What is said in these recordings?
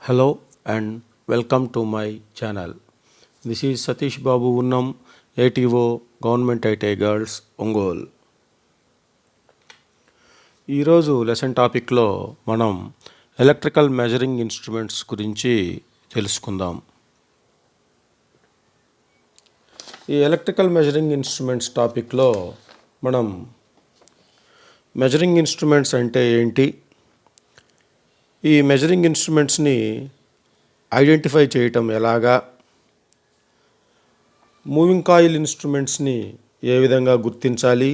Hello and welcome to my channel. This is Satish Babu Unnam, ATO Government ITI Girls, Ongole. ఈరోజు lesson టాపిక్లో మనం electrical measuring instruments గురించి తెలుసుకుందాం. ఈ electrical measuring instruments టాపిక్లో మనం మెజరింగ్ ఇన్స్ట్రుమెంట్స్ అంటే ఏంటి, ఈ మెజరింగ్ ఇన్స్ట్రుమెంట్స్ని ఐడెంటిఫై చేయటం ఎలాగా, మూవింగ్ కాయిల్ ఇన్స్ట్రుమెంట్స్ని ఏ విధంగా గుర్తించాలి,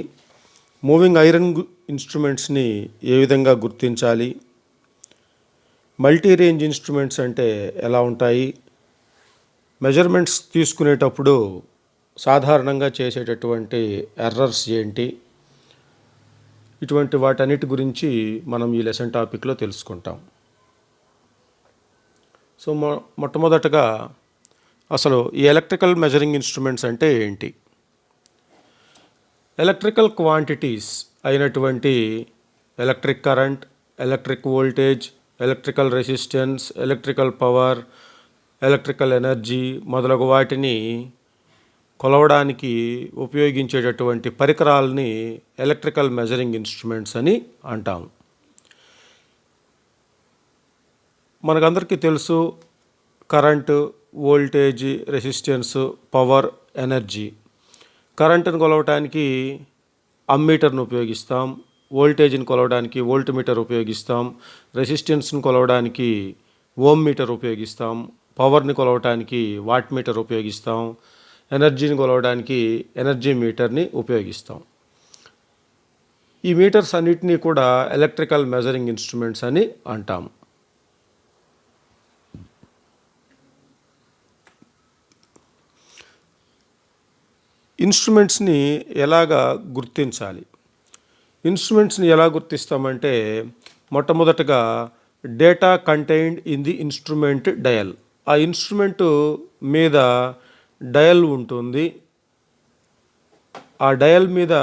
మూవింగ్ ఐరన్ ఇన్స్ట్రుమెంట్స్ని ఏ విధంగా గుర్తించాలి, మల్టీ రేంజ్ ఇన్స్ట్రుమెంట్స్ అంటే ఎలా ఉంటాయి, మెజర్మెంట్స్ తీసుకునేటప్పుడు సాధారణంగా చేసేటటువంటి ఎర్రర్స్ ఏంటి, ఇటువంటి వాటన్నిటి గురించి మనం ఈ లెసన్ టాపిక్లో తెలుసుకుంటాం. సో మొట్టమొదటగా అసలు ఈ ఎలక్ట్రికల్ మెజరింగ్ ఇన్స్ట్రుమెంట్స్ అంటే ఏంటి? ఎలక్ట్రికల్ క్వాంటిటీస్ అయినటువంటి electric current, electric voltage, electrical resistance, electrical power, electrical energy మొదలగు వాటిని కొలవడానికి ఉపయోగించేటటువంటి పరికరాలని ఎలక్ట్రికల్ మెజరింగ్ ఇన్స్ట్రుమెంట్స్ అని అంటాము. మనకందరికీ తెలుసు, current, voltage, resistance, power, energy. కరెంటును కొలవడానికి అమ్మీటర్ను ఉపయోగిస్తాం, వోల్టేజ్ని కొలవడానికి వోల్ట్ మీటర్ ఉపయోగిస్తాం, రెసిస్టెన్స్ని కొలవడానికి ఓమ్ మీటర్ ఉపయోగిస్తాం, పవర్ని కొలవడానికి వాట్ మీటర్ ఉపయోగిస్తాం, ఎనర్జీని కొలవడానికి ఎనర్జీ మీటర్ని ఉపయోగిస్తాం. ఈ మీటర్స్ అన్నిటినీ కూడా ఎలక్ట్రికల్ మెజరింగ్ ఇన్స్ట్రుమెంట్స్ అని అంటాము. ఇన్స్ట్రుమెంట్స్ని ఎలాగా గుర్తించాలి? ఇన్స్ట్రుమెంట్స్ని ఎలా గుర్తిస్తామంటే, మొట్టమొదటగా data contained in the instrument dial. ఆ ఇన్స్ట్రుమెంటు మీద డయల్ ఉంటుంది. ఆ డయల్ మీద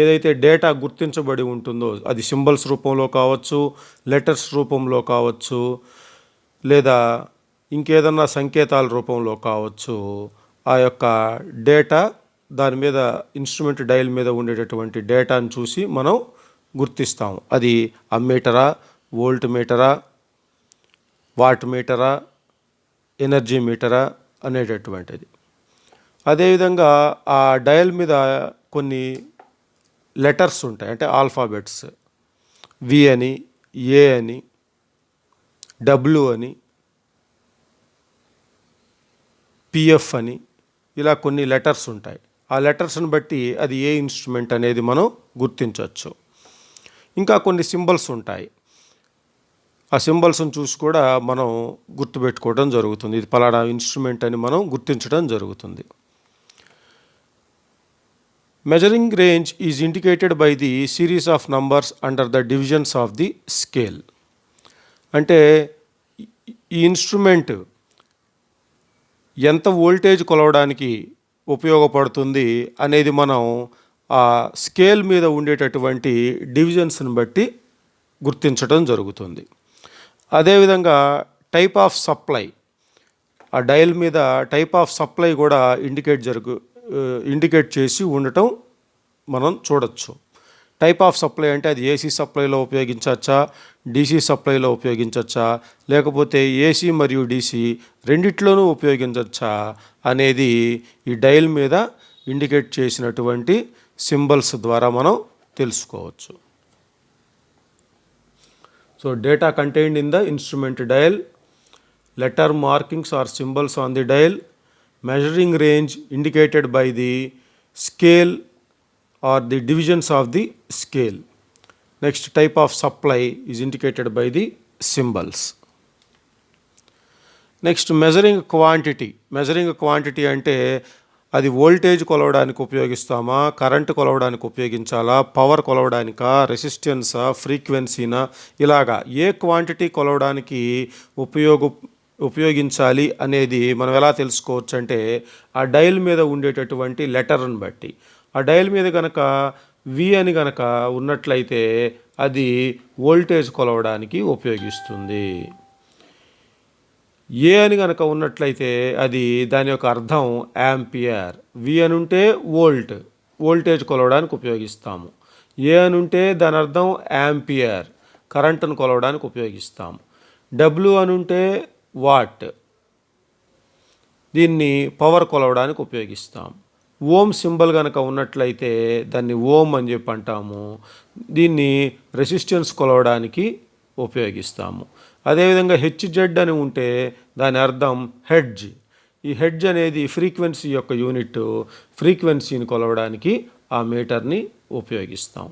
ఏదైతే డేటా గుర్తించబడి ఉంటుందో, అది సింబల్స్ రూపంలో కావచ్చు, లెటర్స్ రూపంలో కావచ్చు, లేదా ఇంకేదన్నా సంకేతాల రూపంలో కావచ్చు, ఆ యొక్క డేటా దాని మీద ఇన్స్ట్రుమెంట్ డయల్ మీద ఉండేటటువంటి డేటాను చూసి మనం గుర్తిస్తాము. అది అమ్మీటరా, వోల్ట్ మీటరా, వాట్ మీటరా, ఎనర్జీ మీటరా అనేటటువంటిది. అదేవిధంగా ఆ డయల్ మీద కొన్ని లెటర్స్ ఉంటాయి, అంటే ఆల్ఫాబెట్స్, వి అని, ఏ అని, డబ్ల్యూ అని, పిఎఫ్ అని, ఇలా కొన్ని లెటర్స్ ఉంటాయి. ఆ లెటర్స్ని బట్టి అది ఏ ఇన్స్ట్రుమెంట్ అనేది మనం గుర్తించవచ్చు. ఇంకా కొన్ని సింబల్స్ ఉంటాయి. ఆ సింబల్స్ని చూసి కూడా మనం గుర్తుపెట్టుకోవడం జరుగుతుంది. ఇది పలానా ఇన్స్ట్రుమెంట్ అని మనం గుర్తించడం జరుగుతుంది. Measuring range is indicated by the series of numbers under the divisions of the scale. అంటే ఈ ఇన్స్ట్రుమెంట్ ఎంత వోల్టేజ్ కొలవడానికి ఉపయోగపడుతుంది అనేది మనం ఆ స్కేల్ మీద ఉండేటటువంటి డివిజన్స్ని బట్టి గుర్తించడం జరుగుతుంది. అదేవిధంగా టైప్ ఆఫ్ సప్లై, ఆ డయల్ మీద టైప్ ఆఫ్ సప్లై కూడా ఇండికేట్ చేసి ఉండటం మనం చూడొచ్చు. టైప్ ఆఫ్ సప్లై అంటే అది ఏసీ సప్లైలో ఉపయోగించవచ్చా, డీసీ సప్లైలో ఉపయోగించవచ్చా, లేకపోతే ఏసీ మరియు డీసీ రెండిట్లోనూ ఉపయోగించవచ్చా అనేది ఈ డయల్ మీద ఇండికేట్ చేసినటువంటి సింబల్స్ ద్వారా మనం తెలుసుకోవచ్చు. So data contained in the instrument dial, letter markings or symbols on the dial, measuring range indicated by the scale or the divisions of the scale. Next type of supply is indicated by the symbols. Next measuring quantity. Measuring quantity అంటే అది voltage కొలవడానికి ఉపయోగిస్తామా, current కొలవడానికి ఉపయోగించాలా, power కొలవడానికా, రెసిస్టెన్సా, ఫ్రీక్వెన్సీనా, ఇలాగా ఏ quantity కొలవడానికి ఉపయోగించాలి అనేది మనం ఎలా తెలుసుకోవచ్చు అంటే, ఆ డయల్ మీద ఉండేటటువంటి లెటర్ని బట్టి. ఆ డయల్ మీద కనుక వి అని కనుక ఉన్నట్లయితే అది వోల్టేజ్ కొలవడానికి ఉపయోగిస్తుంది. ఏ అని కనుక ఉన్నట్లయితే అది దాని యొక్క అర్థం యాంపియర్. వి అని ఉంటే వోల్టేజ్ కొలవడానికి ఉపయోగిస్తాము. ఏ అని ఉంటే దాని అర్థం యాంపియర్, కరెంటును కొలవడానికి ఉపయోగిస్తాము. డబ్ల్యూ అని ఉంటే వాట్, దీన్ని పవర్ కొలవడానికి ఉపయోగిస్తాం. ఓం సింబల్ కనుక ఉన్నట్లయితే దాన్ని ఓం అని చెప్పి అంటాము. దీన్ని రెసిస్టెన్స్ కొలవడానికి ఉపయోగిస్తాము. అదేవిధంగా హెచ్జెడ్ అని ఉంటే దాని అర్థం హెడ్జ్. ఈ హెడ్జ్ అనేది ఫ్రీక్వెన్సీ యొక్క యూనిట్. ఫ్రీక్వెన్సీని కొలవడానికి ఆ మీటర్ని ఉపయోగిస్తాం.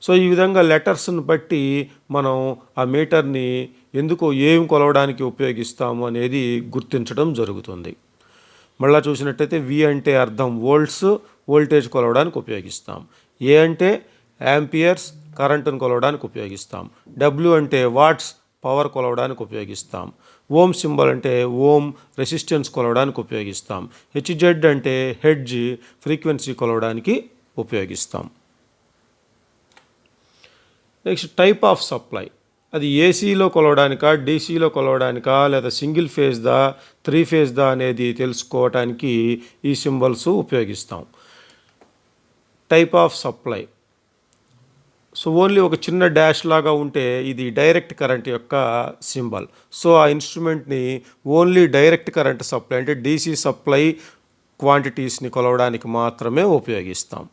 సో ఈ విధంగా లెటర్స్ని బట్టి మనం ఆ మీటర్ని ఎందుకు ఏం కొలవడానికి ఉపయోగిస్తాము అనేది గుర్తించడం జరుగుతుంది. మళ్ళీ చూసినట్టయితే వి అంటే అర్థం వోల్ట్స్, వోల్టేజ్ కొలవడానికి ఉపయోగిస్తాం. ఏ అంటే యాంపియర్స్, కరెంటును కొలవడానికి ఉపయోగిస్తాం. డబ్ల్యూ అంటే వాట్స్, పవర్ కొలవడానికి ఉపయోగిస్తాం. ఓం సింబల్ అంటే ఓం, రెసిస్టెన్స్ కొలవడానికి ఉపయోగిస్తాం. హెచ్జెడ్ అంటే హెడ్జ్, ఫ్రీక్వెన్సీ కొలవడానికి ఉపయోగిస్తాం. Next type of supply. అది ఏసీలో కొలవడానికా, డీసీలో కొలవడానికా, లేదా సింగిల్ ఫేజ్దా, 3 ఫేజ్దా అనేది తెలుసుకోవడానికి ఈ సింబల్స్ ఉపయోగిస్తాం. Type of supply. So only ఒక చిన్న డాష్ లాగా ఉంటే ఇది డైరెక్ట్ కరెంట్ యొక్క సింబల్. సో ఆ ఇన్స్ట్రుమెంట్ని ఓన్లీ డైరెక్ట్ కరెంట్ సప్లై అంటే డీసీ సప్లై క్వాంటిటీస్ని కొలవడానికి మాత్రమే ఉపయోగిస్తాం.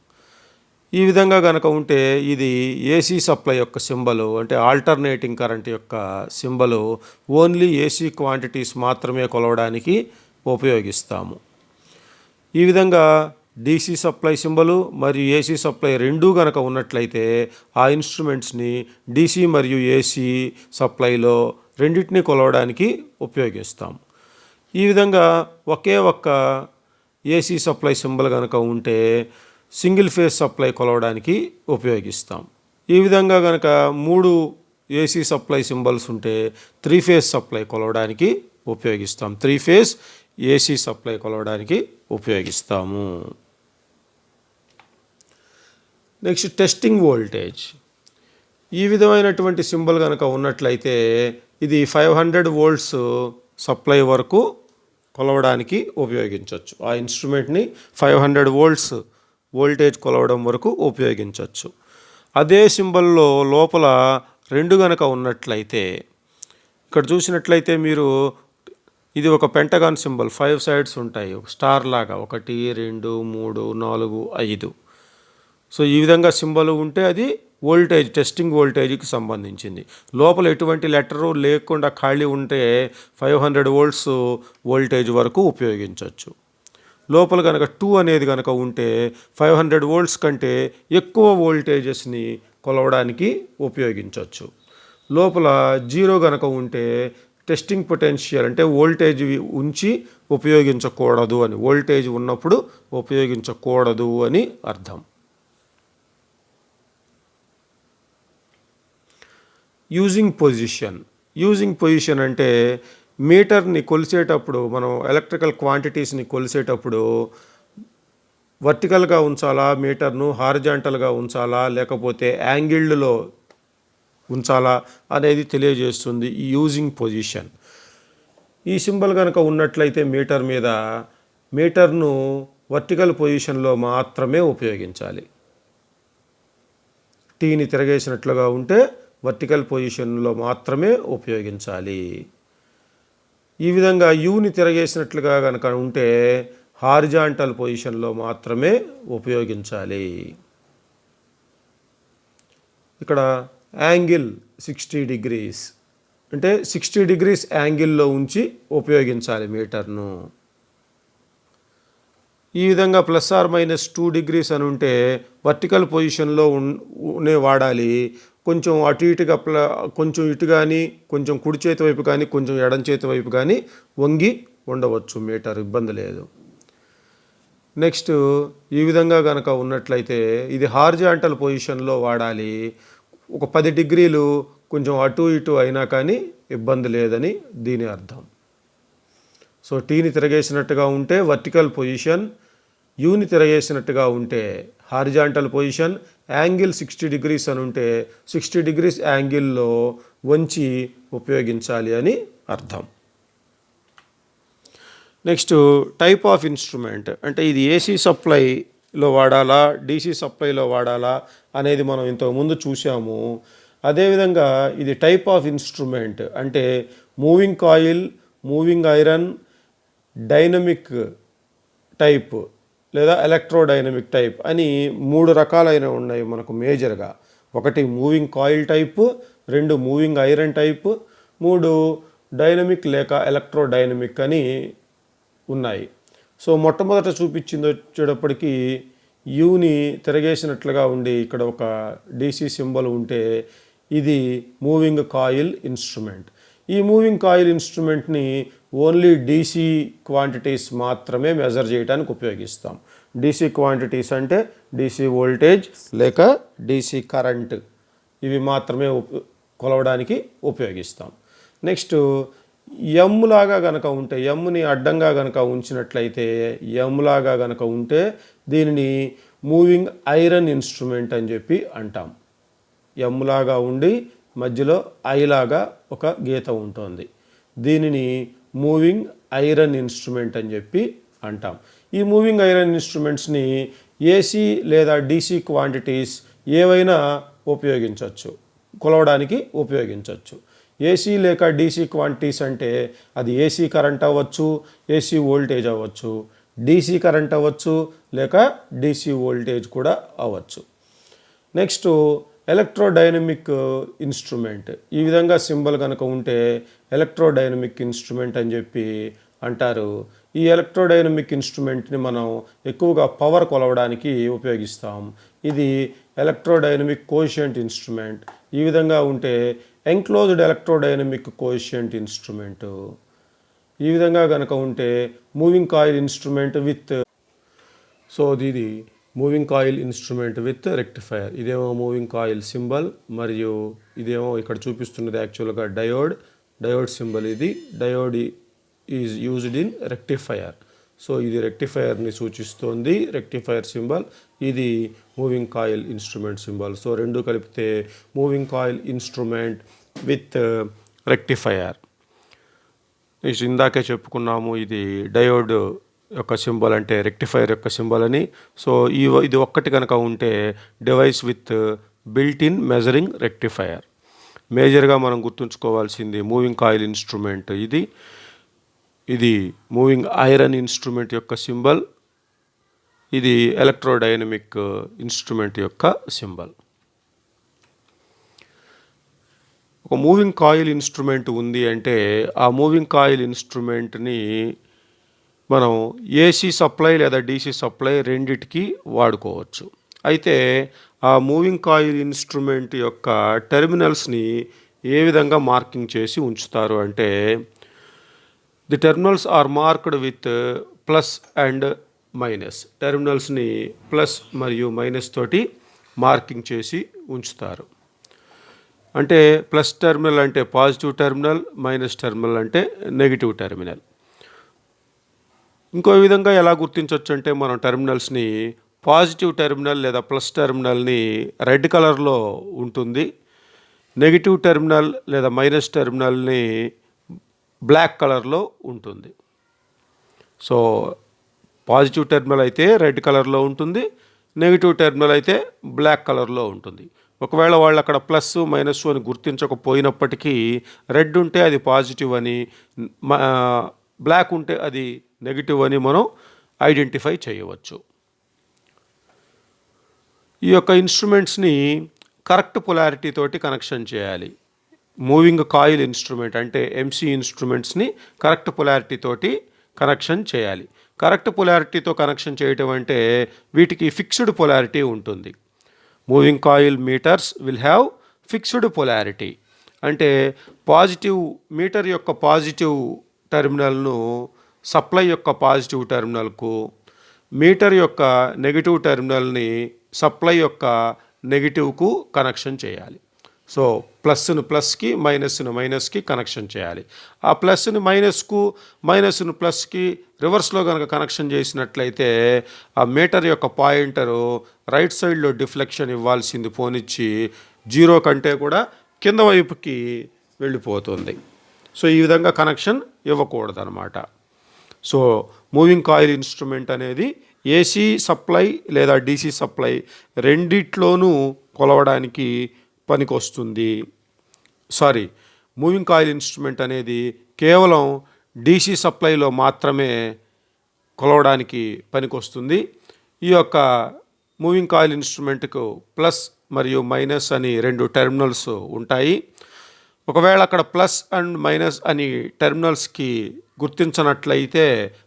ఈ విధంగా కనుక ఉంటే ఇది ఏసీ సప్లై యొక్క సింబలు, అంటే ఆల్టర్నేటింగ్ కరెంట్ యొక్క సింబలు ఓన్లీ ఏసీ క్వాంటిటీస్ మాత్రమే కొలవడానికి ఉపయోగిస్తాము. ఈ విధంగా డీసీ సప్లై సింబలు మరియు ఏసీ సప్లై రెండూ కనుక ఉన్నట్లయితే ఆ ఇన్స్ట్రుమెంట్స్ని డీసీ మరియు ఏసీ సప్లైలో రెండింటినీ కొలవడానికి ఉపయోగిస్తాం. ఈ విధంగా ఒకే ఒక్క ఏసీ సప్లై సింబల్ కనుక ఉంటే సింగిల్ ఫేజ్ సప్లై కొలవడానికి ఉపయోగిస్తాం. ఈ విధంగా కనుక 3 ఏసీ సప్లై సింబల్స్ ఉంటే 3 ఫేజ్ సప్లై కొలవడానికి ఉపయోగిస్తాం. 3 ఫేజ్ ఏసీ సప్లై కొలవడానికి ఉపయోగిస్తాము. Next testing voltage. ఈ విధమైనటువంటి సింబల్ కనుక ఉన్నట్లయితే ఇది 500 వోల్ట్స్ సప్లై వరకు కొలవడానికి ఉపయోగించవచ్చు. ఆ ఇన్స్ట్రుమెంట్ని 500 వోల్ట్స్ వోల్టేజ్ కొలవడం వరకు ఉపయోగించవచ్చు. అదే సింబల్లో లోపల 2 గనక ఉన్నట్లయితే, ఇక్కడ చూసినట్లయితే మీరు ఇది ఒక పెంటగాన్ సింబల్, 5 సైడ్స్ ఉంటాయి, ఒక స్టార్ లాగా 1 2 3 4 5. సో ఈ విధంగా సింబల్ ఉంటే అది వోల్టేజ్, టెస్టింగ్ వోల్టేజ్కి సంబంధించింది. లోపల ఎటువంటి లెటరు లేకుండా ఖాళీ ఉంటే 500 వోల్ట్స్ వోల్టేజ్ వరకు ఉపయోగించవచ్చు. లోపల కనుక 2 అనేది కనుక ఉంటే 500 వోల్ట్స్ కంటే ఎక్కువ వోల్టేజెస్ని కొలవడానికి ఉపయోగించవచ్చు. లోపల 0 కనుక ఉంటే టెస్టింగ్ పొటెన్షియల్ అంటే వోల్టేజ్ ఉంచి ఉపయోగించకూడదు అని, వోల్టేజ్ ఉన్నప్పుడు ఉపయోగించకూడదు అని అర్థం. యూజింగ్ పొజిషన్ అంటే మీటర్ని కొలిసేటప్పుడు, మనం ఎలక్ట్రికల్ క్వాంటిటీస్ని కొలిసేటప్పుడు వర్టికల్గా ఉంచాలా మీటర్ను, హారిజాంటల్గా ఉంచాలా, లేకపోతే యాంగిల్లో ఉంచాలా అనేది తెలియజేస్తుంది ఈ యూజింగ్ పొజిషన్. ఈ సింబల్ కనుక ఉన్నట్లయితే మీటర్ మీద, మీటర్ను వర్టికల్ పొజిషన్లో మాత్రమే ఉపయోగించాలి. టీని తిరగేసినట్లుగా ఉంటే వర్టికల్ పొజిషన్లో మాత్రమే ఉపయోగించాలి. ఈ విధంగా యూని తిరగేసినట్లుగా కనుక ఉంటే హారిజాంటల్ పొజిషన్లో మాత్రమే ఉపయోగించాలి. ఇక్కడ యాంగిల్ 60 డిగ్రీస్ అంటే 60 డిగ్రీస్ యాంగిల్లో ఉంచి ఉపయోగించాలి మీటర్ను. ఈ విధంగా +or-2 డిగ్రీస్ అని ఉంటే వర్టికల్ పొజిషన్లో వాడాలి. కొంచెం అటు ఇటుగా కొంచెం ఇటు కానీ, కొంచెం కుడి చేతి వైపు కానీ, కొంచెం ఎడం చేతి వైపు కానీ వంగి ఉండవచ్చు మీటర్, ఇబ్బంది లేదు. నెక్స్ట్ ఈ విధంగా కనుక ఉన్నట్లయితే ఇది హారిజాంటల్ పొజిషన్లో వాడాలి. ఒక 10 డిగ్రీలు కొంచెం అటు ఇటు అయినా కానీ ఇబ్బంది లేదని దీని అర్థం. సో టీని తిరగేసినట్టుగా ఉంటే వర్టికల్ పొజిషన్, యూని తిరగేసినట్టుగా ఉంటే హారిజాంటల్ పొజిషన్, యాంగిల్ 60 డిగ్రీస్ అని ఉంటే 60 డిగ్రీస్ యాంగిల్లో వంచి ఉపయోగించాలి అని అర్థం. నెక్స్ట్ టైప్ ఆఫ్ ఇన్స్ట్రుమెంట్, అంటే ఇది ఏసీ సప్లైలో వాడాలా డీసీ సప్లైలో వాడాలా అనేది మనం ఇంతకుముందు చూసాము. అదేవిధంగా ఇది టైప్ ఆఫ్ ఇన్స్ట్రుమెంట్ అంటే moving coil, moving iron, dynamic type లేదా ఎలక్ట్రోడైనమిక్ టైప్ అని 3 రకాలైన ఉన్నాయి మనకు మేజర్గా. ఒకటి moving coil type, 2 moving iron type, 3 dynamic లేక ఎలక్ట్రోడైనమిక్ అని ఉన్నాయి. సో మొట్టమొదట చూపించింది వచ్చేటప్పటికి యూని తిరగేసినట్లుగా ఉండి ఇక్కడ ఒక డీసీ సింబల్ ఉంటే ఇది మూవింగ్ కాయిల్ ఇన్స్ట్రుమెంట్. ఈ మూవింగ్ కాయిల్ ఇన్స్ట్రుమెంట్ని ఓన్లీ డీసీ క్వాంటిటీస్ మాత్రమే మెజర్ చేయడానికి ఉపయోగిస్తాం. డీసీ క్వాంటిటీస్ అంటే డీసీ వోల్టేజ్ లేక డీసీ కరెంట్, ఇవి మాత్రమే కొలవడానికి ఉపయోగిస్తాం. నెక్స్ట్ ఎమ్ లాగా కనుక ఉంటే, ఎమ్ని అడ్డంగా కనుక ఉంచినట్లయితే, ఎమ్ లాగా కనుక ఉంటే దీనిని మూవింగ్ ఐరన్ ఇన్స్ట్రుమెంట్ అని చెప్పి అంటాం. ఎమ్ లాగా ఉండి మధ్యలో ఐలాగా ఒక గీత ఉంటుంది, దీనిని మూవింగ్ ఐరన్ ఇన్స్ట్రుమెంట్ అని చెప్పి అంటాం. ఈ మూవింగ్ ఐరన్ ఇన్స్ట్రుమెంట్స్ని ఏసీ లేదా డీసీ క్వాంటిటీస్ ఏవైనా ఉపయోగించవచ్చు, కొలవడానికి ఉపయోగించవచ్చు. ఏసీ లేక డీసీ క్వాంటిటీస్ అంటే అది ఏసీ కరెంట్ అవ్వచ్చు, ఏసీ వోల్టేజ్ అవ్వచ్చు, డీసీ కరెంట్ అవ్వచ్చు, లేక డీసీ వోల్టేజ్ కూడా అవ్వచ్చు. నెక్స్ట్ ఎలక్ట్రోడైనమిక్ ఇన్స్ట్రుమెంట్, ఈ విధంగా సింబల్ కనుక ఉంటే ఎలక్ట్రోడైనమిక్ ఇన్స్ట్రుమెంట్ అని చెప్పి అంటారు. ఈ ఎలక్ట్రోడైనమిక్ ఇన్స్ట్రుమెంట్ని మనం ఎక్కువగా పవర్ కొలవడానికి ఉపయోగిస్తాం. ఇది ఎలక్ట్రోడైనమిక్ కోఎఫిషియంట్ ఇన్స్ట్రుమెంట్. ఈ విధంగా ఉంటే ఎంక్లోజ్డ్ ఎలక్ట్రోడైనమిక్ కోఎఫిషియంట్ ఇన్స్ట్రుమెంట్. ఈ విధంగా కనుక ఉంటే moving coil instrument with, so ఇది moving coil instrument with rectifier. ఇదేమో మూవింగ్ కాయిల్ సింబల్, మరియు ఇదేమో ఇక్కడ చూపిస్తున్నది యాక్చువల్గా డయోడ్ సింబల్. ఇది diode is used in rectifier. So ఇది రెక్టిఫైయర్ని సూచిస్తోంది, రెక్టిఫైయర్ సింబల్. ఇది moving coil instrument symbol. So రెండు కలిపితే moving coil instrument with rectifier. ఇందాకే చెప్పుకున్నాము ఇది డయోడ్ యొక్క సింబల్ అంటే రెక్టిఫైయర్ యొక్క సింబల్ అని. సో ఇది ఒక్కటి కనుక ఉంటే device with built in measuring rectifier. మేజర్గా మనం గుర్తుంచుకోవాల్సింది మూవింగ్ కాయిల్ ఇన్స్ట్రుమెంట్ ఇది మూవింగ్ ఐరన్ ఇన్స్ట్రుమెంట్ యొక్క సింబల్, ఇది ఎలక్ట్రోడైనమిక్ ఇన్స్ట్రుమెంట్ యొక్క సింబల్. ఒక మూవింగ్ కాయిల్ ఇన్స్ట్రుమెంట్ ఉంది అంటే ఆ మూవింగ్ కాయిల్ ఇన్స్ట్రుమెంట్ని మనం ఏసీ సప్లై లేదా డీసీ సప్లై రెండిటికి వాడుకోవచ్చు. అయితే ఆ మూవింగ్ కాయిల్ ఇన్స్ట్రుమెంట్ యొక్క టెర్మినల్స్ని ఏ విధంగా మార్కింగ్ చేసి ఉంచుతారు అంటే, the terminals are marked with plus and minus. టెర్మినల్స్ని ప్లస్ మరియు మైనస్ తోటి మార్కింగ్ చేసి ఉంచుతారు. అంటే ప్లస్ టెర్మినల్ అంటే పాజిటివ్ టెర్మినల్, మైనస్ టెర్మినల్ అంటే నెగిటివ్ టెర్మినల్. ఇంకో విధంగా ఎలా గుర్తించవచ్చు అంటే, మనం టెర్మినల్స్ని పాజిటివ్ టెర్మినల్ లేదా ప్లస్ టెర్మినల్ని రెడ్ కలర్లో ఉంటుంది, నెగిటివ్ టెర్మినల్ లేదా మైనస్ టెర్మినల్ని బ్లాక్ కలర్లో ఉంటుంది. సో పాజిటివ్ టెర్మినల్ అయితే రెడ్ కలర్లో ఉంటుంది, నెగిటివ్ టెర్మినల్ అయితే బ్లాక్ కలర్లో ఉంటుంది. ఒకవేళ వాళ్ళు అక్కడ ప్లస్ మైనస్ అని గుర్తించకపోయినప్పటికీ రెడ్ ఉంటే అది పాజిటివ్ అని, బ్లాక్ ఉంటే అది నెగిటివ్ అని మనం ఐడెంటిఫై చేయవచ్చు. ఈ యొక్క ఇన్స్ట్రుమెంట్స్ని కరెక్ట్ పొలారిటీ తోటి కనెక్షన్ చేయాలి. మూవింగ్ కాయిల్ ఇన్స్ట్రుమెంట్ అంటే ఎంసీ ఇన్స్ట్రుమెంట్స్ని కరెక్ట్ పొలారిటీ తోటి కనెక్షన్ చేయాలి. కరెక్ట్ పొలారిటీతో కనెక్షన్ చేయటం అంటే వీటికి ఫిక్స్డ్ పొలారిటీ ఉంటుంది. Moving coil meters will have fixed polarity. అంటే పాజిటివ్ మీటర్ యొక్క పాజిటివ్ టెర్మినల్ను సప్లై యొక్క పాజిటివ్ టెర్మినల్కు, మీటర్ యొక్క నెగిటివ్ టెర్మినల్ని సప్లై యొక్క నెగిటివ్కు కనెక్షన్ చేయాలి. సో ప్లస్ను ప్లస్కి, మైనస్ను మైనస్కి కనెక్షన్ చేయాలి. ఆ ప్లస్ని మైనస్కు, మైనస్ను ప్లస్కి రివర్స్లో కనుక కనెక్షన్ చేసినట్లయితే ఆ మీటర్ యొక్క పాయింటరు రైట్ సైడ్లో డిఫ్లెక్షన్ ఇవ్వాల్సింది పోనిచ్చి 0 కంటే కూడా కింద వైపుకి వెళ్ళిపోతుంది. సో ఈ విధంగా కనెక్షన్ ఇవ్వకూడదు అనమాట. సో మూవింగ్ కాయిల్ ఇన్స్ట్రుమెంట్ అనేది ఏసీ సప్లై లేదా డీసీ సప్లై రెండిట్లోనూ కొలవడానికి పనికొస్తుంది. మూవింగ్ కాయిల్ ఇన్స్ట్రుమెంట్ అనేది కేవలం డీసీ సప్లైలో మాత్రమే కొలవడానికి పనికొస్తుంది. ఈ యొక్క మూవింగ్ కాయిల్ ఇన్స్ట్రుమెంట్కు ప్లస్ మరియు మైనస్ అని 2 టెర్మినల్స్ ఉంటాయి. ఒకవేళ అక్కడ ప్లస్ అండ్ మైనస్ అని టెర్మినల్స్కి గుర్తించనట్లయితే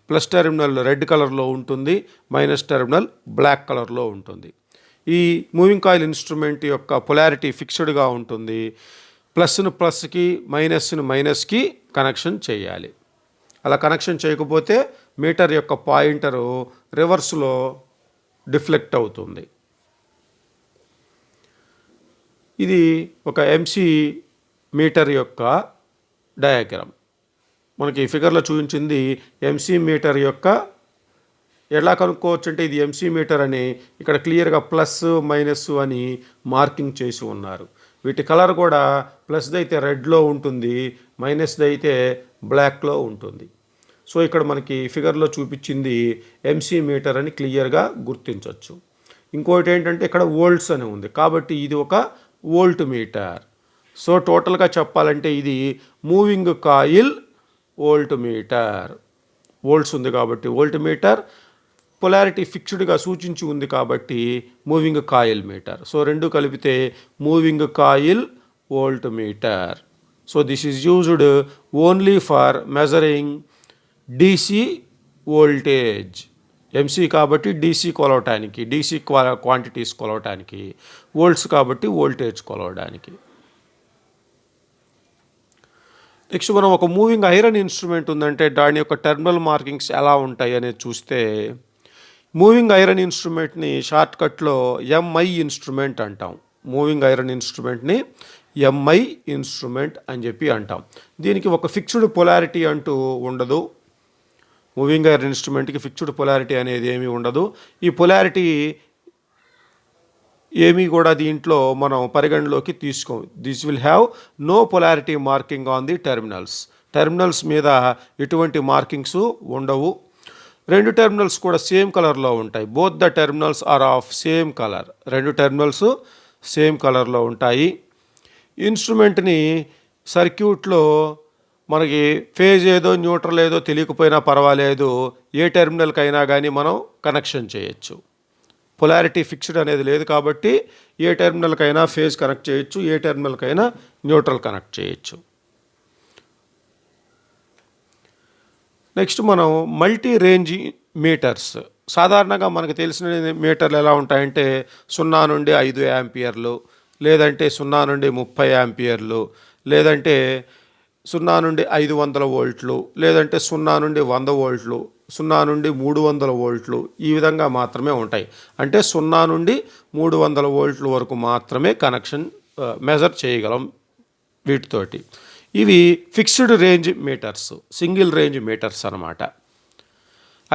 ప్లస్ టెర్మినల్ రెడ్ కలర్లో ఉంటుంది, మైనస్ టెర్మినల్ బ్లాక్ కలర్లో ఉంటుంది. ఈ మూవింగ్ కాయిల్ ఇన్స్ట్రుమెంట్ యొక్క పొలారిటీ ఫిక్స్డ్గా ఉంటుంది. ప్లస్ను ప్లస్కి మైనస్ను మైనస్కి కనెక్షన్ చేయాలి. అలా కనెక్షన్ చేయకపోతే మీటర్ యొక్క పాయింటరు రివర్స్లో డిఫ్లెక్ట్ అవుతుంది. ఇది ఒక ఎంసీ మీటర్ యొక్క డయాగ్రామ్. మనకి ఈ ఫిగర్లో చూపించింది ఎంసీ మీటర్ యొక్క ఎలా కనుక్కోవచ్చు అంటే ఇది ఎంసీ మీటర్ అని ఇక్కడ క్లియర్గా ప్లస్ మైనస్ అని మార్కింగ్ చేసి ఉన్నారు. వీటి కలర్ కూడా ప్లస్ది అయితే రెడ్లో ఉంటుంది, మైనస్ది అయితే బ్లాక్లో ఉంటుంది. సో ఇక్కడ మనకి ఫిగర్లో చూపించింది ఎంసీ మీటర్ అని క్లియర్గా గుర్తించవచ్చు. ఇంకోటి ఏంటంటే ఇక్కడ వోల్ట్స్ అని ఉంది కాబట్టి ఇది ఒక వోల్ట్ మీటర్. సో టోటల్గా చెప్పాలంటే ఇది moving coil volt meter. Volts ఉంది కాబట్టి వోల్ట్ మీటర్, పొలారిటీ ఫిక్స్డ్గా సూచించి ఉంది కాబట్టి మూవింగ్ కాయిల్ మీటర్. సో రెండు కలిపితే moving coil volt meter. So this is used only for measuring DC voltage. MC కాబట్టి డీసీ కొలవటానికి, డీసీ క్వాంటిటీస్ కొలవటానికి, వోల్ట్స్ కాబట్టి వోల్టేజ్ కొలవడానికి. Next మనం ఒక మూవింగ్ ఐరన్ ఇన్స్ట్రుమెంట్ ఉందంటే దాని యొక్క టెర్మినల్ మార్కింగ్స్ ఎలా ఉంటాయి అనేది చూస్తే మూవింగ్ ఐరన్ ఇన్స్ట్రుమెంట్ని షార్ట్కట్లో ఎంఐ ఇన్స్ట్రుమెంట్ అంటాం. మూవింగ్ ఐరన్ ఇన్స్ట్రుమెంట్ని ఎంఐ ఇన్స్ట్రుమెంట్ అని చెప్పి అంటాం. దీనికి ఒక ఫిక్స్డ్ పొలారిటీ అంటూ ఉండదు. మూవింగ్ ఐరన్ ఇన్స్ట్రుమెంట్కి ఫిక్స్డ్ పొలారిటీ అనేది ఏమీ ఉండదు. ఈ పొలారిటీ ఏమీ కూడా దీంట్లో మనం పరిగణలోకి తీసుకోం. This will have no polarity marking on the terminals. Terminals మీద ఎటువంటి మార్కింగ్స్ ఉండవు. రెండు టెర్మినల్స్ కూడా సేమ్ కలర్లో ఉంటాయి. Both the terminals are of same colour. రెండు టెర్మినల్స్ సేమ్ కలర్లో ఉంటాయి. ఇన్స్ట్రుమెంట్ని సర్క్యూట్లో మనకి ఫేజ్ ఏదో న్యూట్రల్ ఏదో తెలియకపోయినా పర్వాలేదు, ఏ టెర్మినల్కైనా కానీ మనం కనెక్షన్ చేయొచ్చు. పొలారిటీ ఫిక్స్డ్ అనేది లేదు కాబట్టి ఏ టెర్మినల్కైనా ఫేజ్ కనెక్ట్ చేయొచ్చు, ఏ టెర్మినల్కైనా న్యూట్రల్ కనెక్ట్ చేయొచ్చు. నెక్స్ట్ మనం మల్టీ రేంజ్ మీటర్స్. సాధారణంగా మనకు తెలిసిన మీటర్లు ఎలా ఉంటాయంటే 0 నుండి 5 యాంపియర్లు, లేదంటే 0 నుండి 30 యాంపియర్లు, లేదంటే 0 నుండి 500 వోల్ట్లు, లేదంటే 0 నుండి 100 వోల్ట్లు, 0 నుండి 300 వోల్ట్లు, ఈ విధంగా మాత్రమే ఉంటాయి. అంటే 0 నుండి 300 వోల్ట్ల వరకు మాత్రమే కనెక్షన్ మెజర్ చేయగలం వీటితోటి. ఇవి fixed range meters, single range meters అన్నమాట.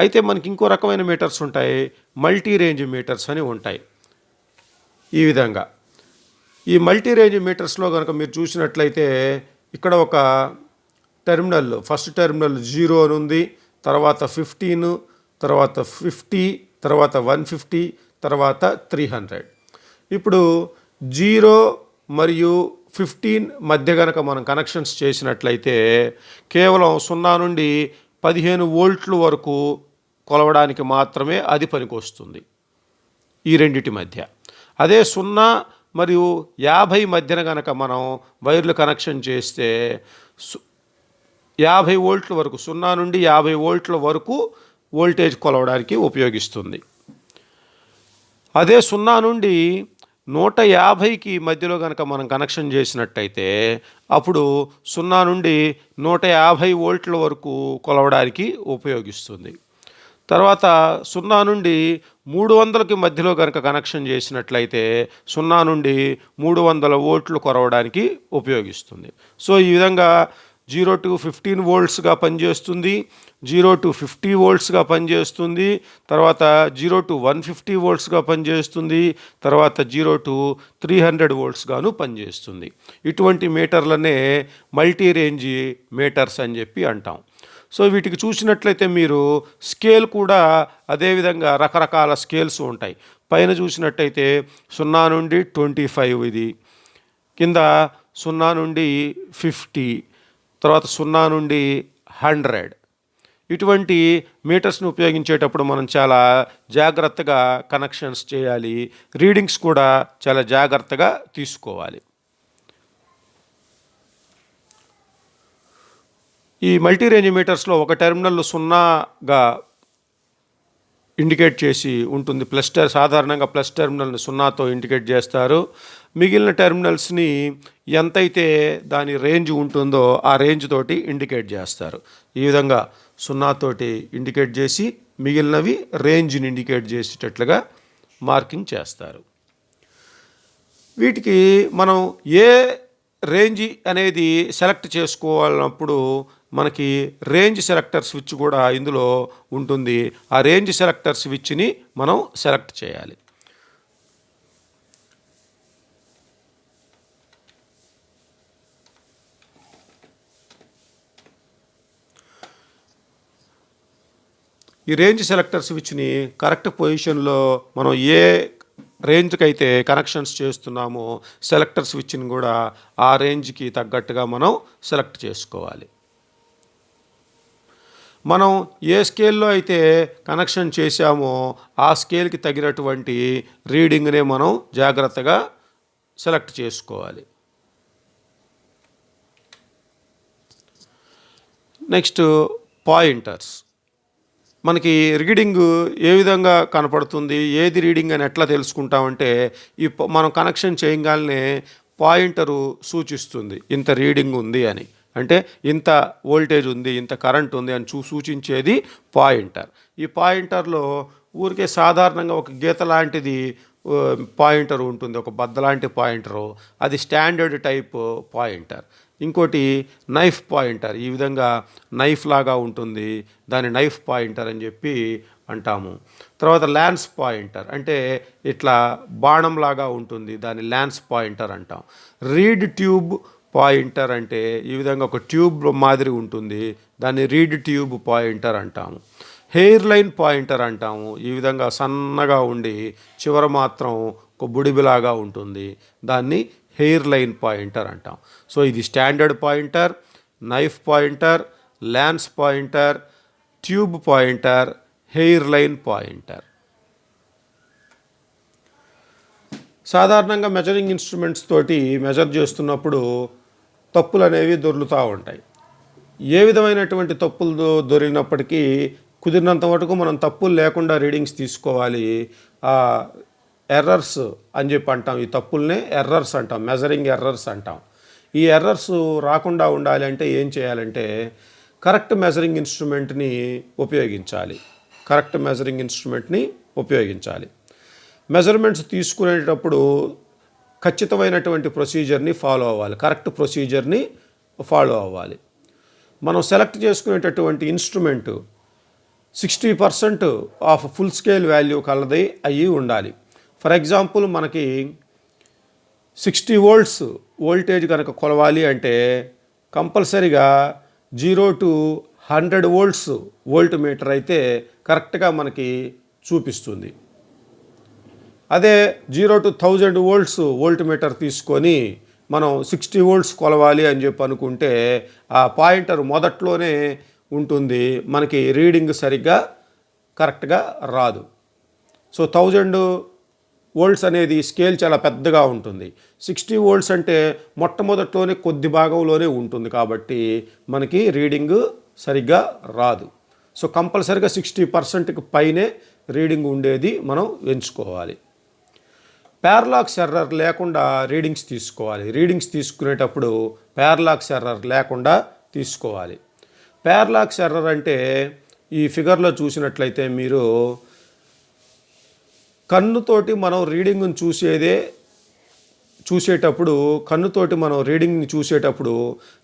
అయితే మనకి ఇంకో రకమైన మీటర్స్ ఉంటాయి, మల్టీ రేంజ్ మీటర్స్ అని ఉంటాయి. ఈ విధంగా ఈ మల్టీ రేంజ్ మీటర్స్లో కనుక మీరు చూసినట్లయితే ఇక్కడ ఒక టెర్మినల్, ఫస్ట్ టెర్మినల్ 0 అని ఉంది, తర్వాత 15, తర్వాత 50, తర్వాత 150, తర్వాత 300. ఇప్పుడు 0 మరియు 15 మధ్య కనుక మనం కనెక్షన్స్ చేసినట్లయితే కేవలం 0 నుండి 15 వోల్ట్ల వరకు కొలవడానికి మాత్రమే అది పనికొస్తుంది ఈ రెండిటి మధ్య. అదే 0 మరియు 50 మధ్యన కనుక మనం వైర్లు కనెక్షన్ చేస్తే 50 వోల్ట్ల వరకు, 0 నుండి 50 వోల్ట్ల వరకు వోల్టేజ్ కొలవడానికి ఉపయోగిస్తుంది. అదే 0 నుండి 150కి మధ్యలో కనుక మనం కనెక్షన్ చేసినట్టయితే అప్పుడు 0 నుండి 150 వోల్ట్ల వరకు కొలవడానికి ఉపయోగిస్తుంది. తర్వాత 0 నుండి 300కి మధ్యలో కనుక కనెక్షన్ చేసినట్లయితే 0 నుండి 300 వోల్ట్లు కొలవడానికి ఉపయోగిస్తుంది. సో ఈ విధంగా 0 to 15 వోల్ట్స్గా పనిచేస్తుంది, 0 to 50 వోల్ట్స్గా పనిచేస్తుంది, తర్వాత 0 to 150 వోల్ట్స్గా పనిచేస్తుంది, తర్వాత 0 to 300 వోల్ట్స్గాను పనిచేస్తుంది. ఇటువంటి మీటర్లనే మల్టీ రేంజ్ మీటర్స్ అని చెప్పి అంటాం. సో వీటికి చూసినట్లయితే మీరు స్కేల్ కూడా అదేవిధంగా రకరకాల స్కేల్స్ ఉంటాయి. పైన చూసినట్టయితే 0 నుండి 25 ఇది, కింద 0 నుండి 50, తర్వాత 0 నుండి 100. ఇటువంటి మీటర్స్ని ఉపయోగించేటప్పుడు మనం చాలా జాగ్రత్తగా కనెక్షన్స్ చేయాలి. రీడింగ్స్ కూడా చాలా జాగ్రత్తగా తీసుకోవాలి. ఈ మల్టీ రేంజ్ మీటర్స్లో ఒక టెర్మినల్ 0గా ఇండికేట్ చేసి ఉంటుంది. సాధారణంగా ప్లస్ టెర్మినల్ని 0తో ఇండికేట్ చేస్తారు. మిగిలిన టెర్మినల్స్ని ఎంతైతే దాని రేంజ్ ఉంటుందో ఆ రేంజ్ తోటి ఇండికేట్ చేస్తారు. ఈ విధంగా 0 తోటి ఇండికేట్ చేసి మిగిలినవి రేంజ్ని ఇండికేట్ చేసేటట్లుగా మార్కింగ్ చేస్తారు. వీటికి మనం ఏ రేంజ్ అనేది సెలెక్ట్ చేసుకోవాలన్నప్పుడు మనకి రేంజ్ సెలెక్టర్ స్విచ్ కూడా ఇందులో ఉంటుంది. ఆ రేంజ్ సెలెక్టర్ స్విచ్ని మనం సెలెక్ట్ చేయాలి. ఈ రేంజ్ సెలెక్టర్ స్విచ్ని కరెక్ట్ పొజిషన్లో మనం ఏ రేంజ్కి అయితే కనెక్షన్స్ చేస్తున్నామో సెలెక్టర్ స్విచ్ని కూడా ఆ రేంజ్కి తగ్గట్టుగా మనం సెలెక్ట్ చేసుకోవాలి. మనం ఏ స్కేల్లో అయితే కనెక్షన్ చేశామో ఆ స్కేల్కి తగినటువంటి రీడింగ్నే మనం జాగ్రత్తగా సెలెక్ట్ చేసుకోవాలి. Next pointers. మనకి రీడింగ్ ఏ విధంగా కనపడుతుంది, ఏది రీడింగ్ అని ఎట్లా తెలుసుకుంటామంటే మనం కనెక్షన్ చేయగానే పాయింటరు సూచిస్తుంది ఇంత రీడింగ్ ఉంది అని, అంటే ఇంత వోల్టేజ్ ఉంది, ఇంత కరెంట్ ఉంది అని సూచించేది పాయింటర్. ఈ పాయింటర్లో ఊరికే సాధారణంగా ఒక గీత లాంటిది పాయింటర్ ఉంటుంది, ఒక బద్ద లాంటి పాయింటరు, అది స్టాండర్డ్ టైప్ పాయింటర్. ఇంకోటి నైఫ్ పాయింటర్, ఈ విధంగా నైఫ్ లాగా ఉంటుంది, దాని నైఫ్ పాయింటర్ అని చెప్పి అంటాము. తర్వాత ల్యాన్స్ పాయింటర్ అంటే ఇట్లా బాణంలాగా ఉంటుంది, దాని ల్యాన్స్ పాయింటర్ అంటాం. రీడ్ ట్యూబ్ పాయింటర్ అంటే ఈ విధంగా ఒక ట్యూబ్ మాదిరి ఉంటుంది, దాన్ని రీడ్ ట్యూబ్ పాయింటర్ అంటాము. హెయిర్ లైన్ పాయింటర్ అంటాము, ఈ విధంగా సన్నగా ఉండి చివర మాత్రం ఒక బుడిబిలాగా ఉంటుంది, దాన్ని హెయిర్ లైన్ పాయింటర్ అంటాం. సో ఇది standard pointer, knife pointer, lance pointer, tube pointer, hair line pointer. సాధారణంగా మెజరింగ్ ఇన్స్ట్రుమెంట్స్ తోటి మెజర్ చేస్తున్నప్పుడు తప్పులు అనేవి దొర్లుతూ ఉంటాయి. ఏ విధమైనటువంటి తప్పులు దొరికినప్పటికీ కుదిరినంత మటుకు మనం తప్పులు లేకుండా రీడింగ్స్ తీసుకోవాలి. ఎర్రర్స్ అని చెప్పి అంటాం, ఈ తప్పుల్నే ఎర్రర్స్ అంటాం, మెజరింగ్ ఎర్రర్స్ అంటాం. ఈ ఎర్రర్స్ రాకుండా ఉండాలి అంటే ఏం చేయాలంటే కరెక్ట్ మెజరింగ్ ఇన్స్ట్రుమెంట్ని ఉపయోగించాలి. మెజర్మెంట్స్ తీసుకునేటప్పుడు ఖచ్చితమైనటువంటి ప్రొసీజర్ని ఫాలో అవ్వాలి, కరెక్ట్ ప్రొసీజర్ని ఫాలో అవ్వాలి. మనం సెలెక్ట్ చేసుకునేటటువంటి instrument 60% of full scale value కలది అయ్యి ఉండాలి. ఫర్ ఎగ్జాంపుల్ మనకి 60 volts వోల్టేజ్ కనుక కొలవాలి అంటే కంపల్సరీగా 0 to 100 volts వోల్ట్ మీటర్ అయితే కరెక్ట్గా మనకి చూపిస్తుంది. అదే 0 to 1000 volts వోల్ట్ మీటర్ తీసుకొని మనం 60 volts కొలవాలి అని చెప్పి అనుకుంటే ఆ పాయింటర్ మొదట్లోనే ఉంటుంది, మనకి రీడింగ్ సరిగ్గా కరెక్ట్గా రాదు. సో 1000 volts అనేది స్కేల్ చాలా పెద్దగా ఉంటుంది, 60 volts అంటే మొట్టమొదట్లోనే కొద్ది భాగంలోనే ఉంటుంది, కాబట్టి మనకి రీడింగ్ సరిగ్గా రాదు. సో కంపల్సరీగా 60%కి పైనే రీడింగ్ ఉండేది మనం ఎంచుకోవాలి. ప్యారలాక్స్ ఎర్రర్ లేకుండా రీడింగ్స్ తీసుకోవాలి. రీడింగ్స్ తీసుకునేటప్పుడు ప్యారలాక్స్ ఎర్రర్ లేకుండా తీసుకోవాలి. ప్యారలాక్స్ ఎర్రర్ అంటే ఈ ఫిగర్లో చూసినట్లయితే మీరు కన్నుతోటి మనం రీడింగ్ని చూసేటప్పుడు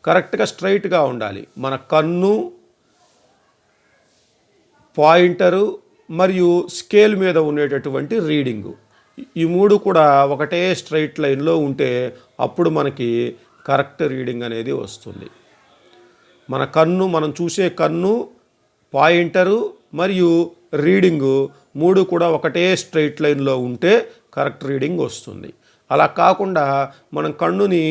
కరెక్ట్గా స్ట్రైట్గా ఉండాలి. మన కన్ను, పాయింటరు మరియు స్కేల్ మీద ఉండేటటువంటి రీడింగు, ఈ మూడు కూడా ఒకటే స్ట్రైట్ లైన్లో ఉంటే అప్పుడు మనకి కరెక్ట్ రీడింగ్ అనేది వస్తుంది. మనం చూసే కన్ను, పాయింటరు మరియు రీడింగు 3 కూడా ఒకటే స్ట్రైట్ లైన్లో ఉంటే కరెక్ట్ రీడింగ్ వస్తుంది. అలా కాకుండా మనం కన్నుని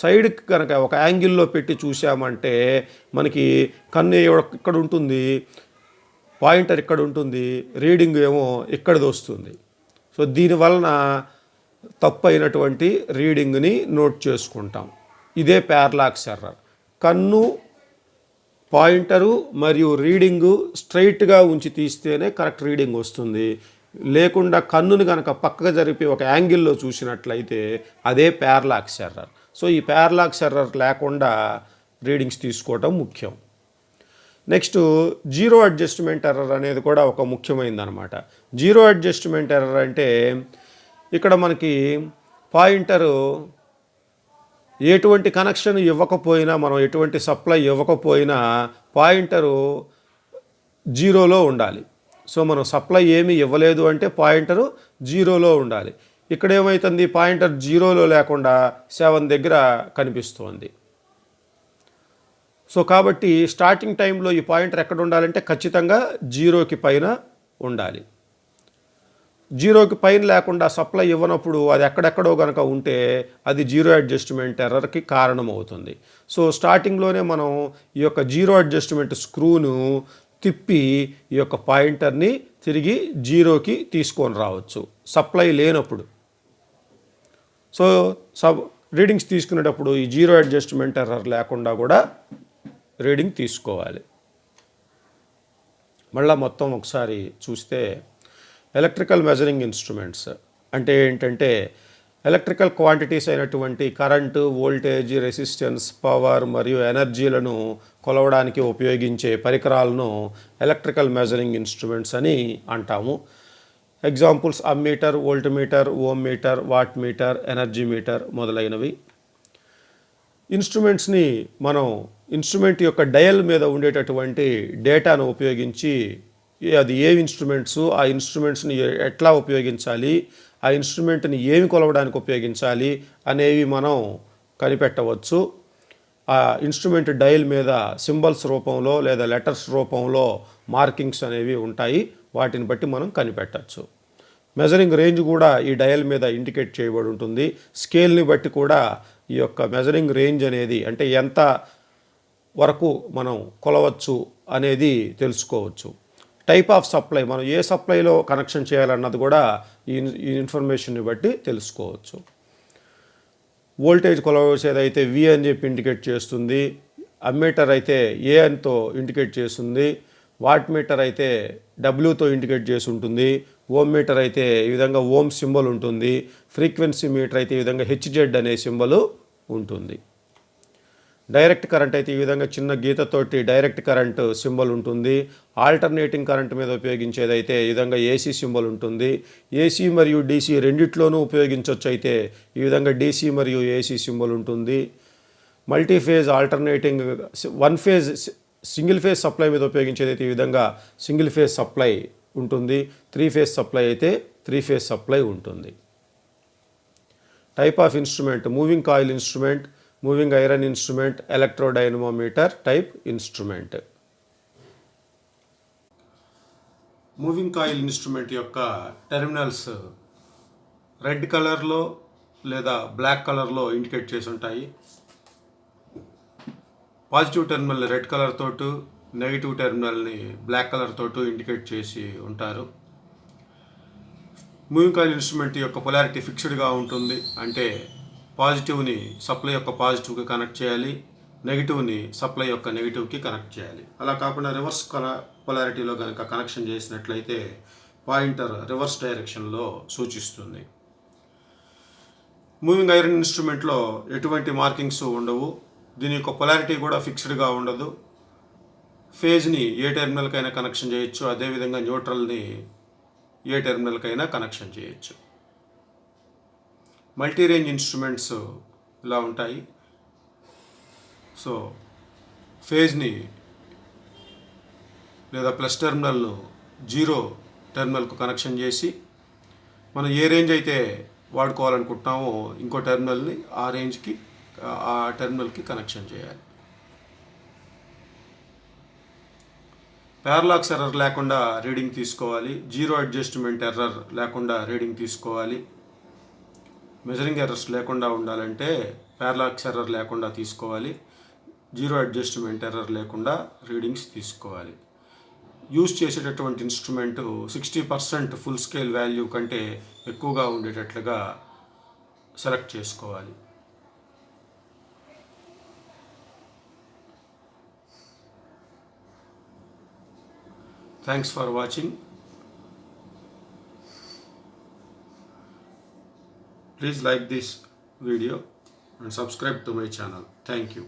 సైడ్కి కనుక ఒక యాంగిల్లో పెట్టి చూసామంటే మనకి కన్ను ఇక్కడ ఉంటుంది, పాయింటర్ ఇక్కడ ఉంటుంది, రీడింగ్ ఏమో ఇక్కడిది వస్తుంది. సో దీనివలన తప్పు అయినటువంటి రీడింగ్ని నోట్ చేసుకుంటాం. ఇదే ప్యారలాక్స్ ఎర్రర్. కన్ను, పాయింటరు మరియు రీడింగు స్ట్రైట్గా ఉంచి తీస్తేనే కరెక్ట్ రీడింగ్ వస్తుంది. లేకుండా కన్నుని కనుక పక్కకు జరిపి ఒక యాంగిల్లో చూసినట్లయితే అదే ప్యారలాక్స్ ఎర్రర్. సో ఈ ప్యారలాక్స్ ఎర్రర్ లేకుండా రీడింగ్స్ తీసుకోవటం ముఖ్యం. నెక్స్ట్ జీరో అడ్జస్ట్మెంట్ ఎర్రర్ అనేది కూడా ఒక ముఖ్యమైనదనమాట. జీరో అడ్జస్ట్మెంట్ ఎర్రర్ అంటే ఇక్కడ మనకి పాయింటరు ఎటువంటి కనెక్షన్ ఇవ్వకపోయినా, మనం ఎటువంటి సప్లై ఇవ్వకపోయినా పాయింటరు జీరోలో ఉండాలి. సో మనం సప్లై ఏమీ ఇవ్వలేదు అంటే పాయింటరు జీరోలో ఉండాలి. ఇక్కడ ఏమవుతుంది, పాయింటర్ జీరోలో లేకుండా 7 దగ్గర కనిపిస్తోంది. సో కాబట్టి స్టార్టింగ్ టైంలో ఈ పాయింటర్ ఎక్కడ ఉండాలంటే ఖచ్చితంగా 0కి పైన ఉండాలి. 0కి పైన లేకుండా సప్లై ఇవ్వనప్పుడు అది ఎక్కడెక్కడో కనుక ఉంటే అది జీరో అడ్జస్ట్మెంట్ ఎర్రర్కి కారణమవుతుంది. సో స్టార్టింగ్లోనే మనం ఈ యొక్క జీరో అడ్జస్ట్మెంట్ స్క్రూను తిప్పి ఈ యొక్క పాయింటర్ని తిరిగి 0కి తీసుకొని రావచ్చు సప్లై లేనప్పుడు. సో రీడింగ్స్ తీసుకునేటప్పుడు ఈ జీరో అడ్జస్ట్మెంట్ ఎర్రర్ లేకుండా కూడా రీడింగ్ తీసుకోవాలి. మళ్ళీ మొత్తం ఒకసారి చూస్తే ఎలక్ట్రికల్ మెజరింగ్ ఇన్స్ట్రుమెంట్స్ అంటే ఏంటంటే ఎలక్ట్రికల్ క్వాంటిటీస్ అయినటువంటి కరెంటు, వోల్టేజ్, రెసిస్టెన్స్, పవర్ మరియు ఎనర్జీలను కొలవడానికి ఉపయోగించే పరికరాలను ఎలక్ట్రికల్ మెజరింగ్ ఇన్స్ట్రుమెంట్స్ అని అంటాము. Examples ammeter, voltmeter, ohm meter, watt meter, energy meter మొదలైనవి. ఇన్స్ట్రుమెంట్స్ని మనం ఇన్స్ట్రుమెంట్ యొక్క డయల్ మీద ఉండేటటువంటి డేటాను ఉపయోగించి అది ఏ ఇన్స్ట్రుమెంట్స్, ఆ ఇన్స్ట్రుమెంట్స్ని ఎట్లా ఉపయోగించాలి, ఆ ఇన్స్ట్రుమెంట్ని ఏమి కొలవడానికి ఉపయోగించాలి అనేవి మనం కనిపెట్టవచ్చు. ఆ ఇన్స్ట్రుమెంట్ డయల్ మీద సింబల్స్ రూపంలో లేదా లెటర్స్ రూపంలో మార్కింగ్స్ అనేవి ఉంటాయి. వాటిని బట్టి మనం కనిపెట్టచ్చు. మెజరింగ్ రేంజ్ కూడా ఈ డయల్ మీద ఇండికేట్ చేయబడి ఉంటుంది. స్కేల్ని బట్టి కూడా ఈ యొక్క మెజరింగ్ రేంజ్ అనేది అంటే ఎంత వరకు మనం కొలవచ్చు అనేది తెలుసుకోవచ్చు. టైప్ ఆఫ్ సప్లై, మనం ఏ సప్లైలో కనెక్షన్ చేయాలన్నది కూడా ఈ ఇన్ఫర్మేషన్ని బట్టి తెలుసుకోవచ్చు. వోల్టేజ్ కొలవచ్చేదైతే వి అని చెప్పి ఇండికేట్ చేస్తుంది. అమ్మీటర్ అయితే ఏ అనితో ఇండికేట్ చేస్తుంది. వాట్ మీటర్ అయితే డబ్ల్యూతో ఇండికేట్ చేసి ఉంటుంది. ఓమ్ మీటర్ అయితే ఈ విధంగా ఓమ్ సింబల్ ఉంటుంది. ఫ్రీక్వెన్సీ మీటర్ అయితే ఈ విధంగా హెచ్జెడ్ అనే సింబల్ ఉంటుంది. డైరెక్ట్ కరెంట్ అయితే ఈ విధంగా చిన్న గీతతోటి డైరెక్ట్ కరెంట్ సింబల్ ఉంటుంది. ఆల్టర్నేటింగ్ కరెంట్ మీద ఉపయోగించేదైతే ఈ విధంగా ఏసీ సింబల్ ఉంటుంది. ఏసీ మరియు డీసీ రెండిట్లోనూ ఉపయోగించవచ్చు అయితే ఈ విధంగా డీసీ మరియు ఏసీ సింబల్ ఉంటుంది. మల్టీఫేజ్ ఆల్టర్నేటింగ్ సింగిల్ ఫేజ్ సప్లై మీద ఉపయోగించేదైతే ఈ విధంగా సింగిల్ ఫేజ్ సప్లై ఉంటుంది. 3 ఫేజ్ సప్లై అయితే 3 ఫేజ్ సప్లై ఉంటుంది. Type of instrument moving coil instrument, moving iron instrument, electrodynamometer type instrument. Moving coil instrument యొక్క టెర్మినల్స్ రెడ్ కలర్లో లేదా బ్లాక్ కలర్లో ఇండికేట్ చేసి ఉంటాయి. పాజిటివ్ టెర్మినల్ రెడ్ కలర్ తోటి, నెగిటివ్ టెర్మినల్ని బ్లాక్ కలర్ తోటి ఇండికేట్ చేసి ఉంటారు. మూవింగ్ కాయిల్ ఇన్స్ట్రుమెంట్ యొక్క పొలారిటీ ఫిక్స్డ్గా ఉంటుంది. అంటే పాజిటివ్ని సప్లై యొక్క పాజిటివ్కి కనెక్ట్ చేయాలి, నెగిటివ్ని సప్లై యొక్క నెగిటివ్కి కనెక్ట్ చేయాలి. అలా కాకుండా రివర్స్ పొలారిటీలో కనుక కనెక్షన్ చేసినట్లయితే పాయింటర్ రివర్స్ డైరెక్షన్లో సూచిస్తుంది. మూవింగ్ ఐరన్ ఇన్స్ట్రుమెంట్లో ఎటువంటి మార్కింగ్స్ ఉండవు. దీని యొక్క పొలారిటీ కూడా ఫిక్స్డ్గా ఉండదు. ఫేజ్ని ఏ టెర్మినల్కైనా కనెక్షన్ చేయొచ్చు, అదేవిధంగా న్యూట్రల్ని ఏ టెర్మినల్కైనా కనెక్షన్ చేయొచ్చు. మల్టీ రేంజ్ ఇన్స్ట్రుమెంట్స్ ఇలా ఉంటాయి. సో ఫేజ్ని లేదా ప్లస్ టెర్మినల్ను 0 టెర్మినల్కు కనెక్షన్ చేసి మనం ఏ రేంజ్ అయితే వాడుకోవాలనుకుంటున్నామో ఇంకో టెర్మినల్ని ఆ రేంజ్కి ఆ టెర్మినల్కి కనెక్షన్ చేయాలి. పారలాక్స్ ఎర్రర్ లేకుండా రీడింగ్ తీసుకోవాలి. జీరో అడ్జస్ట్మెంట్ ఎర్రర్ లేకుండా రీడింగ్ తీసుకోవాలి. మెజరింగ్ ఎర్రర్స్ లేకుండా ఉండాలంటే పారలాక్స్ ఎర్రర్ లేకుండా తీసుకోవాలి. జీరో అడ్జస్ట్మెంట్ ఎర్రర్ లేకుండా రీడింగ్స్ తీసుకోవాలి. యూజ్ చేసేటటువంటి ఇన్స్ట్రుమెంటు 60% ఫుల్ స్కేల్ వాల్యూ కంటే ఎక్కువగా ఉండేటట్లుగా సెలెక్ట్ చేసుకోవాలి. Thanks for watching. Please like this video and subscribe to my channel. Thank you.